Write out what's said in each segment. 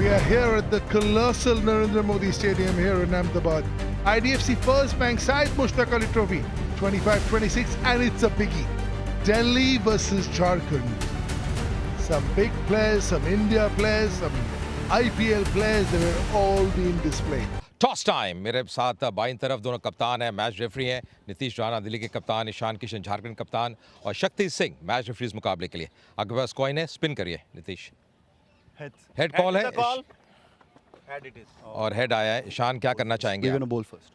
We are here at the colossal Narendra Modi Stadium here in Ahmedabad. IDFC First Bank Syed Mushtaq Ali Trophy 25-26, and it's a biggie. Delhi versus Jharkhand. Some big players, some India players, some IPL players, they were all being displayed. Toss time. मेरे साथ बाईं तरफ दोनों कप्तान हैं, match referee हैं। नीतीश राणा दिल्ली के कप्तान, ईशान किशन झारखंड कप्तान और शक्ति सिंह मैच रेफरी इस मुकाबले के लिए। आपके पास कॉइन है, स्पिन करिए नीतीश। हेड कॉल है और हेड आया है। ईशान क्या करना चाहेंगे? Ball first.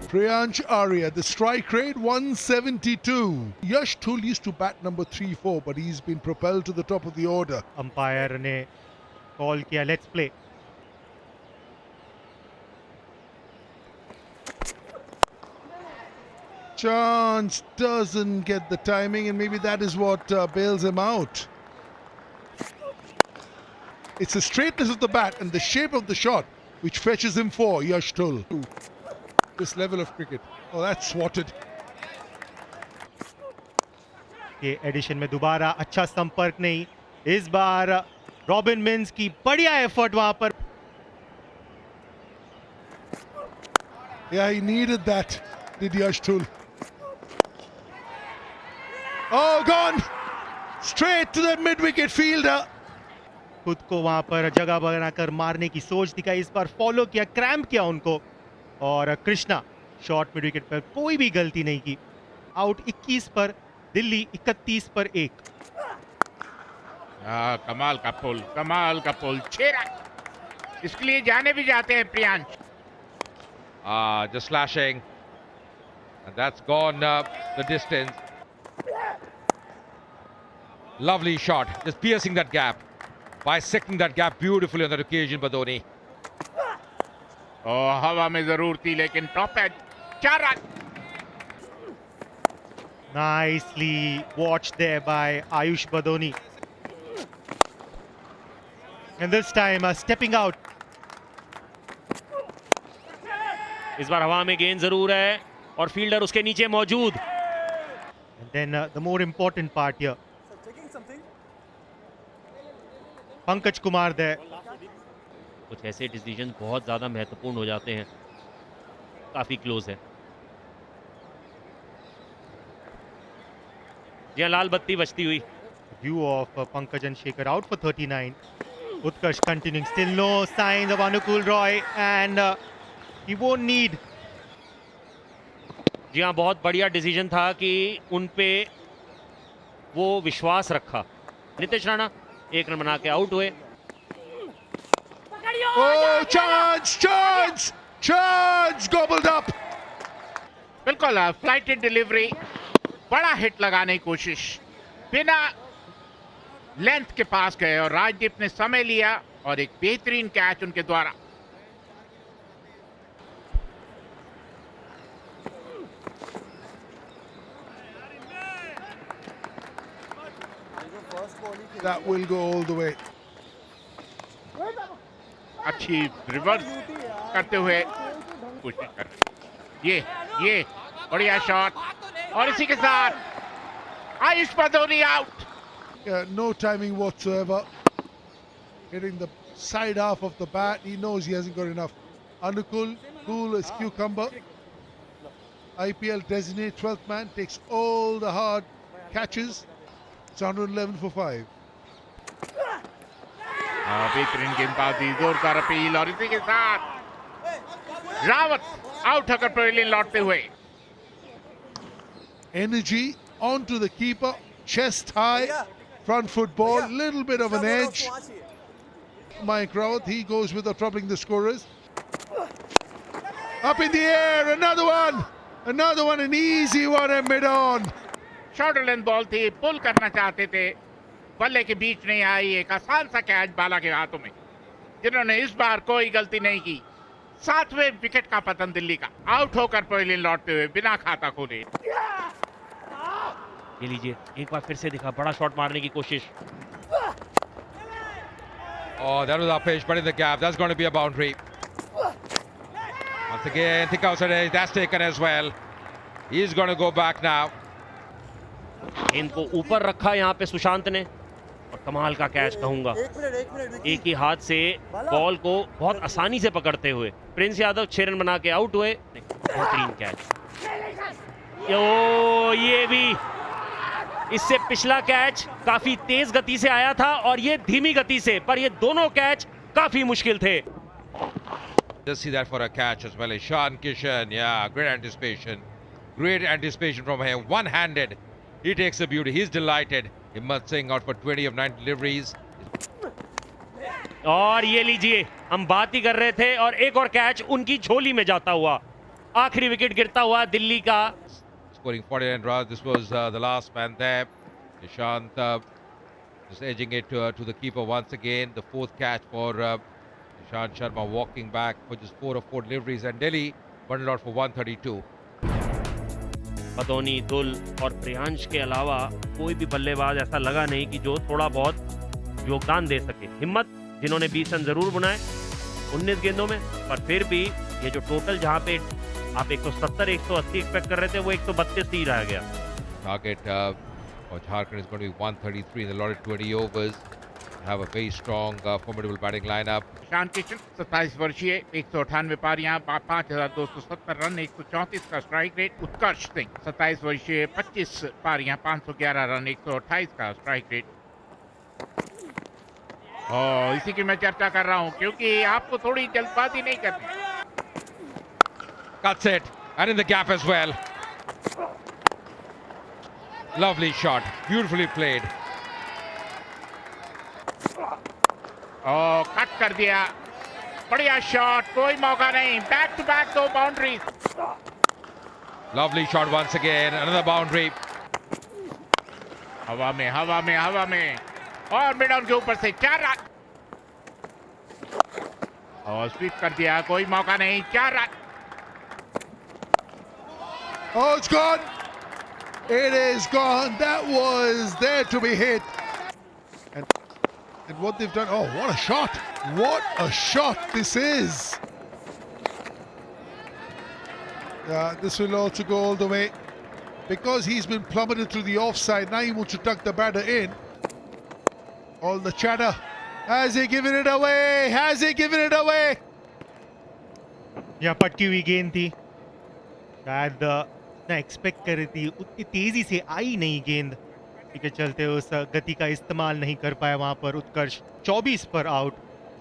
Priyansh Arya, the strike rate 172. Yash Thul used to bat number 3-4, but he's been propelled to the top of the order. Umpire ने कॉल किया, let's play. Chance doesn't get the timing, and maybe that is what bails him out. It's the straightness of the bat and the shape of the shot which fetches him for Yash Thul. This level of cricket. Oh, that's swatted. ये addition में दोबारा अच्छा संपर्क नहीं। इस बार robin mince की बढ़िया effort वहां पर। Yeah, he needed that, did Yash Thul. Oh, gone! Straight to the mid-wicket fielder. खुद को वहां पर जगह बनाकर मारने की सोच दिखाई। इस बार फॉलो किया, क्रैम्प किया उनको, और कृष्णा शॉर्ट मिड विकेट पर कोई भी गलती नहीं की। आउट 21 पर, दिल्ली 31 पर 1। कमाल का पुल, कमाल का पुल। 6 रन इसके लिए जाने भी जाते हैं Priyansh. Just slashing, and that's gone the distance. Lovely shot, just piercing that gap, bisecting that gap beautifully on that occasion, Badoni. हवा में जरूर थी, लेकिन top edge. 4 run. Nicely watched there by Ayush Badoni. And this time stepping out. इस बार हवा में गेंद जरूर है और फील्डर उसके नीचे मौजूद। And then the more important part here. Pankaj Kumar there. कुछ ऐसे डिसीजन बहुत ज्यादा महत्वपूर्ण हो जाते हैं। काफी क्लोज है। यह लाल बत्ती बजती हुई। View of Pankaj and Shekhar out for 39. Utkarsh continuing, still no signs of Anukul Roy, and he won't need. जी हाँ, बहुत बढ़िया डिसीजन था कि उन पे वो विश्वास रखा। नीतीश राणा 1 रन बना के आउट हुए। Oh, chance! Gobbled up. बिल्कुल फ्लाइटेड डिलीवरी, बड़ा हिट लगाने की कोशिश, बिना लेंथ के पास गए और राजदीप ने समय लिया और एक बेहतरीन कैच उनके द्वारा। That will go all the way. अच्छी रिवर्स करते हुए कोशिश कर रहे। ये बढ़िया शॉट, और इसी के साथ Ayush Badoni out. No timing whatsoever. Hitting the side half of the bat. He knows he hasn't got enough. Anukul, cool as cucumber. IPL designated 12th man, takes all the hard catches. It's 111 for 5. बेहतरीन गेंदबाजी, जोरदार appeal, और इसी के साथ Rawat out होकर pavilion लौटते हुए। Energy onto the keeper, chest high, front foot ball, little bit of an edge. Mike Rawat, he goes without troubling the scorers. Up in the air, another one, an easy one and mid-on. Short length ball थी, पुल करना चाहते थे, बल्ले के बीच नहीं आई। एक आसान सा कैच बाला के हाथों में, जिन्होंने इस बार कोई गलती नहीं की। 7वें विकेट का पतन दिल्ली का। आउट होकर पवेलियन लौटते हुए बिना खाता खोले। ये लीजिए, एक बार फिर से दिखा, बड़ा शॉट मारने की कोशिश। Oh, that was our pitch, but in the gap. That's going to be a boundary. Once again, think outside edge. That's taken as well. He's going to go back now. इनको ऊपर रखा यहाँ पे सुशांत ने, और कमाल का कैच कहूंगा। एक ही हाथ से बॉल को बहुत आसानी से पकड़ते हुए प्रिंस यादव 6 रन बना के आउट हुए। बेहतरीन कैच। ओ ये भी, इससे पिछला कैच काफी तेज गति से आया था और ये धीमी गति से, पर ये दोनों कैच काफी मुश्किल थे। Just see that for a catch as well. Ishan Kishan, yeah, great anticipation. Great anticipation from him. One-handed. He takes the beauty. He's delighted. Himmat Singh out for 20 of 9 deliveries. और ये लीजिए, हम बात ही कर रहे थे और एक और कैच उनकी झोली में जाता हुआ। आखिरी विकेट गिरता हुआ दिल्ली का। Scoring 49 runs. This was the last man there. Ishant just edging it to the keeper once again. The fourth catch for Ishant Sharma, walking back for just 4 of 4 deliveries, and Delhi bundled out for 132. पदोनी, दुल और प्रियांश के अलावा कोई भी बल्लेबाज ऐसा लगा नहीं कि जो थोड़ा बहुत योगदान दे सके। हिम्मत, जिन्होंने 20 रन जरूर बनाए 19 गेंदों में, पर फिर भी ये जो टोटल जहां पे आप 170 180 एक्सपेक्ट कर रहे थे, वो 132 ही रह गया। Target for Jharkhand is going to be 133 in the allotted 20 overs. Have a very strong, formidable batting lineup. Ishan Kishan 27 वर्षीय, 198 पारियां, 5270 रन, 134 का स्ट्राइक रेट। उत्कर्ष सिंह 27 वर्षीय, 25 पारियां, 511 रन, 128 का स्ट्राइक रेट। इसी की मैं चर्चा कर रहा हूं, क्योंकि आपको थोड़ी जल्दबाजी नहीं करनी। Cuts it, and in the gap as well. Lovely shot, beautifully played. Cut कर दिया, बढ़िया शॉट, कोई मौका नहीं। Back to back 2 boundaries. Lovely shot once again, another boundary. हवा में, हवा में, हवा में, और मिड ऑन के ऊपर से 4 रन। और स्वीप कर दिया, कोई मौका नहीं, 4 run. Oh, it's gone. It is gone. That was there to be hit. And what they've done, oh, what a shot. What a shot this is. This will also go all the way. Because he's been plummeted to the offside, now he wants to tuck the batter in. All the chatter. Has he given it away? Has he given it away? यहाँ पटकी हुई गेंद थी, शायद ना expect कर रही थी, उतनी तेजी से आई नहीं गेंद, के चलते उस गति का इस्तेमाल नहीं कर पाया वहां पर उत्कर्ष। 24 पर आउट,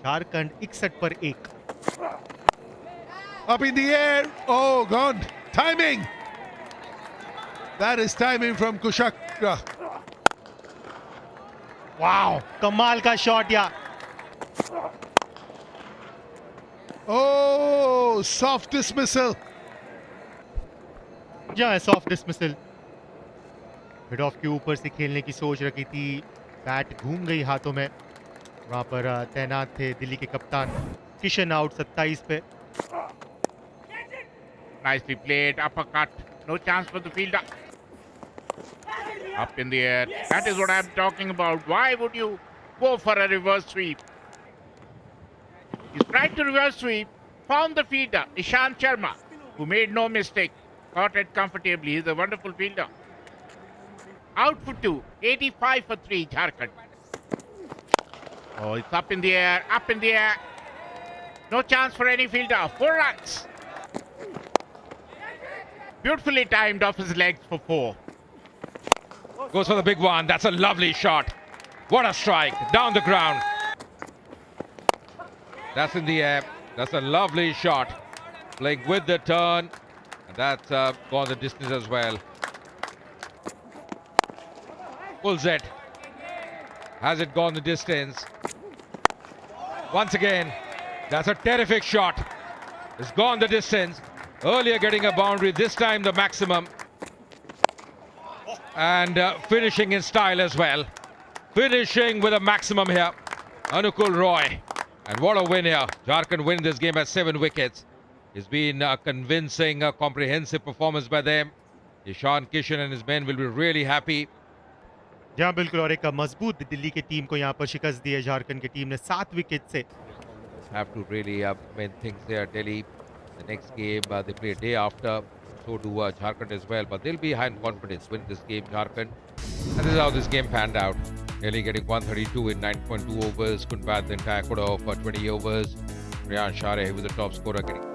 झारखंड 61 पर 1। Up in the air, oh, gone. Timing. That is timing from Kushak. Wow, कमाल का शॉट या। Oh, soft dismissal. जहाँ सॉफ्ट डिसमिसल। मिड ऑफ के ऊपर से खेलने की सोच रखी थी, बैट घूम गई हाथों में। वहां पर तैनात थे दिल्ली के कप्तान किशन। आउट 27 पे। Nicely played, uppercut, no chance for the fielder. Up in the air, that is what I'm talking about. Why would you go for a reverse sweep? He tried to reverse sweep, found the fielder, Ishant Sharma, who made no mistake, caught it comfortably. He's a wonderful fielder. Out for 2, 85 for 3, Jharkhand. Oh, it's up in the air, up in the air. No chance for any fielder, 4 runs. Beautifully timed off his legs for 4. Goes for the big one. That's a lovely shot. What a strike. Down the ground. That's in the air. That's a lovely shot. Playing with the turn. And that's gone the distance as well. Pulls it. Has it gone the distance? Once again, that's a terrific shot. It's gone the distance. Earlier getting a boundary, this time the maximum. And finishing in style as well. Finishing with a maximum here. Anukul Roy. And what a win here. Jharkhand win this game at 7 wickets. It's been a convincing, comprehensive performance by them. Ishan Kishan and his men will be really happy. जहाँ बिल्कुल, और एक मजबूत दिल्ली की team को यहाँ पर शिकस्त दी है झारखंड की टीम ने 7 विकेट से। Have to really mend things there. Delhi, the next game they play a day after. So do Jharkhand as well. But they'll be high in confidence winning this game, Jharkhand. And this is how this game panned out. Delhi getting 132 in 9.2 overs. Couldn't bat the entire quarter of 20 overs. Riyan Share, who was the top scorer, getting